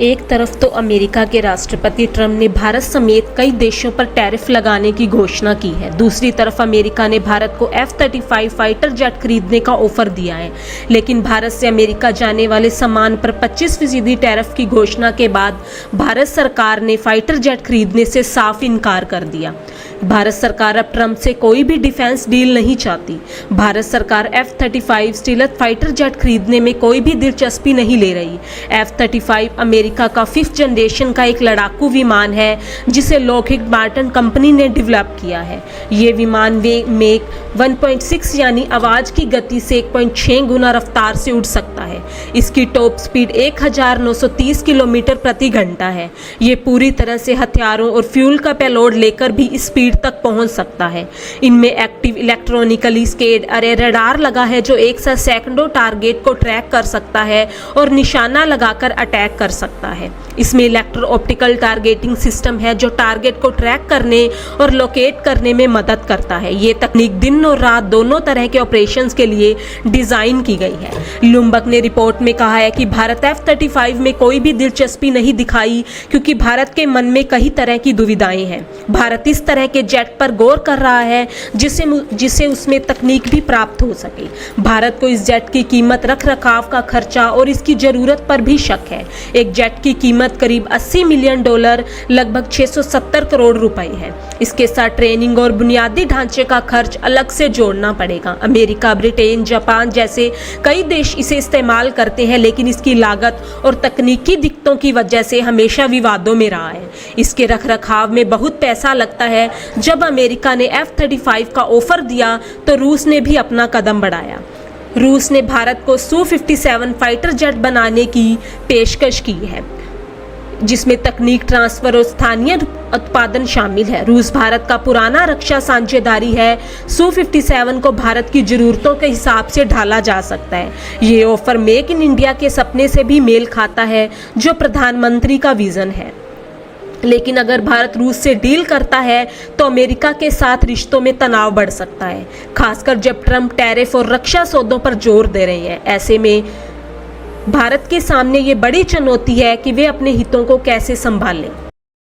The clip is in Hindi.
एक तरफ तो अमेरिका के राष्ट्रपति ट्रंप ने भारत समेत कई देशों पर टैरिफ लगाने की घोषणा की है। दूसरी तरफ अमेरिका ने भारत को F-35 फाइटर जेट खरीदने का ऑफर दिया है। लेकिन भारत से अमेरिका जाने वाले सामान पर 25% टैरिफ की घोषणा के बाद भारत सरकार ने फाइटर जेट खरीदने से साफ इनकार कर दिया। भारत सरकार अब ट्रंप से कोई भी डिफेंस डील नहीं चाहती। भारत सरकार F-35 स्टीलथ फाइटर जेट खरीदने में कोई भी दिलचस्पी नहीं ले रही। F-35 अमेरिका का 5th जनरेशन का एक लड़ाकू विमान है जिसे लॉकहीड मार्टिन कंपनी ने डेवलप किया है। ये विमान मेक 1.6 यानी आवाज की गति से 1.6 गुना रफ्तार से उड़ सकता है। इसकी टॉप स्पीड 1930 किलोमीटर प्रति घंटा है। ये पूरी तरह से हथियारों और फ्यूल का पेलोड लेकर भी स्पीड तक पहुंच सकता है। इनमें एक्टिव इलेक्ट्रॉनिकली स्केड अरे रडार लगा है जो एक साथ सैकड़ों टारगेट को ट्रैक कर सकता है और निशाना लगाकर अटैक कर सकता है। इसमें इलेक्ट्रो ऑप्टिकल टारगेटिंग सिस्टम है जो टारगेट को ट्रैक करने और लोकेट करने में मदद करता है। ये तकनीक दिन और रात दोनों तरह के ऑपरेशंस के लिए डिजाइन की गई है। ब्लूमबर्ग ने रिपोर्ट में कहा है कि भारत F-35 में कोई भी दिलचस्पी नहीं दिखाई क्योंकि भारत के मन में कई तरह की दुविधाएं हैं। भारत इस तरह के जेट पर गौर कर रहा है जिसे उसमें तकनीक भी प्राप्त हो सके। भारत को इस जेट की कीमत, रख रखाव का खर्चा और इसकी जरूरत पर भी शक है। एक जेट की कीमत करीब $80 मिलियन, लगभग 670 करोड़ रुपए है। इसके साथ ट्रेनिंग और बुनियादी ढांचे का खर्च अलग से जोड़ना पड़ेगा। अमेरिका, ब्रिटेन, जापान जैसे कई देश इसे इस्तेमाल करते हैं, लेकिन इसकी लागत और तकनीकी दिक्कतों की वजह से हमेशा विवादों में रहा है। इसके रखरखाव में बहुत पैसा लगता है। जब अमेरिका ने F-35 का ऑफर दिया तो रूस ने भी अपना कदम बढ़ाया। रूस ने भारत को Su-57 फाइटर जेट बनाने की पेशकश की है, जिसमें तकनीक ट्रांसफर और स्थानीय उत्पादन शामिल है। रूस भारत का पुराना रक्षा साझेदारी है। Su-57 को भारत की जरूरतों के हिसाब से ढाला जा सकता है। ये ऑफर मेक इन इंडिया के सपने से भी मेल खाता है जो प्रधानमंत्री का विजन है। लेकिन अगर भारत रूस से डील करता है तो अमेरिका के साथ रिश्तों में तनाव बढ़ सकता है, खासकर जब ट्रंप टैरिफ और रक्षा सौदों पर जोर दे रहे हैं। ऐसे में भारत के सामने ये बड़ी चुनौती है कि वे अपने हितों को कैसे संभालें।